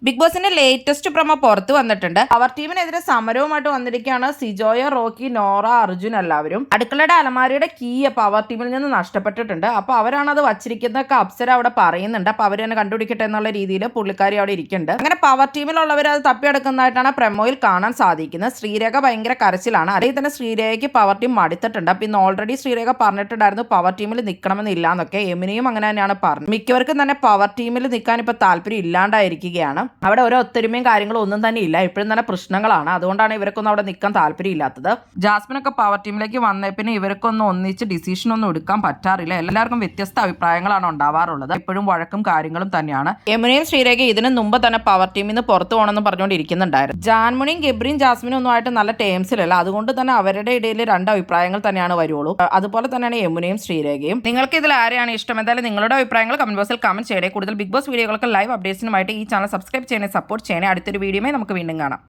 Big ബോസിന്റെ latest promo പുറത്തു വന്നിട്ടുണ്ട്. അവർ ടീമിനെതിരെ സമരവുമായിട്ട് വന്നിരിക്കുകയാണ് സിജോയ, റോക്കി, നോറ, അർജുൻ എല്ലാവരും. അടുക്കളയുടെ അലമാരയുടെ കീ പവർ ടീമിൽ നിന്ന് നഷ്ടപ്പെട്ടിട്ടുണ്ട്. അപ്പൊ അവരാണ് അത് വച്ചിരിക്കുന്നതൊക്കെ അപ്സര അവിടെ പറയുന്നുണ്ട്. അപ്പൊ അവർ തന്നെ കണ്ടുപിടിക്കട്ടെ എന്നുള്ള രീതിയിൽ പുള്ളിക്കാരി അവിടെ ഇരിക്കുന്നുണ്ട്. അങ്ങനെ പവർ ടീമിലുള്ളവർ അത് തപ്പിയെടുക്കുന്നതായിട്ടാണ് പ്രൊമോയിൽ കാണാൻ സാധിക്കുന്നത്. ശ്രീരേഖ ഭയങ്കര കരച്ചിലാണ്. അല്ലെങ്കിൽ തന്നെ ശ്രീരേഖയ്ക്ക് പവർ ടീം മടുത്തിട്ടുണ്ട്. അപ്പൊ ഇന്ന് ഓൾറെഡി ശ്രീരേഖ പറഞ്ഞിട്ടുണ്ടായിരുന്നു പവർ ടീമിൽ നിൽക്കണമെന്നില്ല എന്നൊക്കെ. എമിനിയും അങ്ങനെ തന്നെയാണ് പറഞ്ഞത്. മിക്കവർക്കും തന്നെ പവർ ടീമിൽ നിൽക്കാൻ ഇപ്പൊ താല്പര്യം ഇല്ലാണ്ടായിരിക്കുകയാണ്. അവിടെ ഒരു ഒത്തൊരുമയും കാര്യങ്ങളും ഒന്നും തന്നെ ഇല്ല. ഇപ്പോഴും തന്നെ പ്രശ്നങ്ങളാണ്. അതുകൊണ്ടാണ് ഇവർക്കൊന്നും അവിടെ നിൽക്കാൻ താല്പര്യം ഇല്ലാത്തത്. ജാസ്മിനൊക്കെ പവർ ടീമിലേക്ക് വന്നേ പിന്നെ ഇവർക്കൊന്നും ഒന്നിച്ച് ഡിസിഷൻ ഒന്നും എടുക്കാൻ പറ്റാറില്ല. എല്ലാവർക്കും വ്യത്യസ്ത അഭിപ്രായങ്ങളാണ് ഉണ്ടാവാറുള്ളത്. എപ്പോഴും വഴക്കും കാര്യങ്ങളും തന്നെയാണ്. യമുനയും ശ്രീരേഖ ഇതിനു മുമ്പ് തന്നെ പവർ ടീമിൽ നിന്ന് പുറത്തു പോകണമെന്ന് പറഞ്ഞുകൊണ്ടിരിക്കുന്നുണ്ടായിരുന്നു. ജാൻമണിയും ഗബ്രിയും ജാസ്മിനും ഒന്നുമായിട്ട് നല്ല ടേംസിലല്ല. അതുകൊണ്ട് തന്നെ അവരുടെ ഇടയിൽ രണ്ട് അഭിപ്രായങ്ങൾ തന്നെയാണ് വരുള്ളൂ. അതുപോലെ തന്നെയാണ് യമുനയും ശ്രീരേഖയും. നിങ്ങൾക്ക് ഇതിൽ ആരെയാണ് ഇഷ്ടം? എന്തായാലും നിങ്ങളുടെ അഭിപ്രായങ്ങൾ കമന്റ് ബോക്സിൽ കമന്റ് ചെയ്യണേ. കൂടുതൽ ബിഗ് ബോസ് വീഡിയോകൾക്ക് ലൈവ് അപ്ഡേറ്റ്സിനുമായിട്ട് ഈ ചാനൽ സബ്സ്ക്രൈബ് ചെയ്യണേ, സപ്പോർട്ട് ചെയ്യണേ. അടുത്തൊരു വീഡിയോയുമായി നമുക്ക് വീണ്ടും കാണാം.